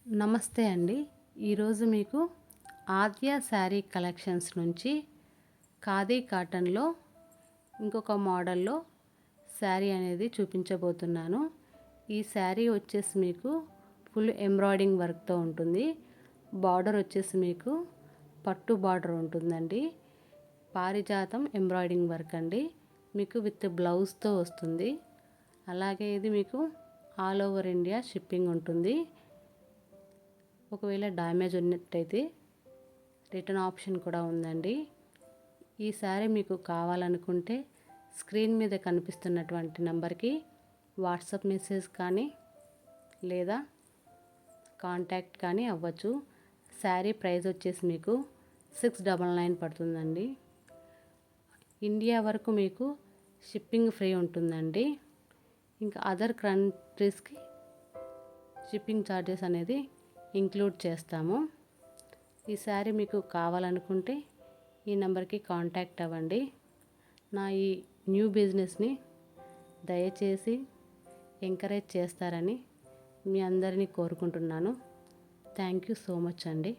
నమస్తే అండి. ఈరోజు మీకు ఆద్య శారీ కలెక్షన్స్ నుంచి ఖాదీ కాటన్లో ఇంకొక మోడల్లో శారీ అనేది చూపించబోతున్నాను. ఈ శారీ వచ్చేసి మీకు ఫుల్ ఎంబ్రాయిడింగ్ వర్క్తో ఉంటుంది. బార్డర్ వచ్చేసి మీకు పట్టు బార్డర్ ఉంటుందండి. పారిజాతం ఎంబ్రాయిడింగ్ వర్క్ అండి. మీకు విత్ బ్లౌజ్తో వస్తుంది. అలాగే ఇది మీకు ఆల్ ఓవర్ ఇండియా షిప్పింగ్ ఉంటుంది. ఒకవేళ డ్యామేజ్ ఉన్నట్టయితే రిటర్న్ ఆప్షన్ కూడా ఉందండి. ఈ శారీ మీకు కావాలనుకుంటే స్క్రీన్ మీద కనిపిస్తున్నటువంటి నంబర్కి వాట్సాప్ మెసేజ్ కానీ లేదా కాంటాక్ట్ కానీ అవ్వచ్చు. శారీ ప్రైస్ వచ్చేసి మీకు 699 పడుతుందండి. ఇండియా వరకు మీకు షిప్పింగ్ ఫ్రీ ఉంటుందండి. ఇంకా అదర్ కంట్రీస్కి షిప్పింగ్ ఛార్జెస్ అనేది ఇంక్లూడ్ చేస్తాము. ఈ శారీ మీకు కావాలనుకుంటే ఈ నెంబర్కి కాంటాక్ట్ అవ్వండి. నా ఈ న్యూ బిజినెస్ని దయచేసి ఎంకరేజ్ చేస్తారని మీ అందరినీ కోరుకుంటున్నాను. థ్యాంక్ యూ సో మచ్ అండి.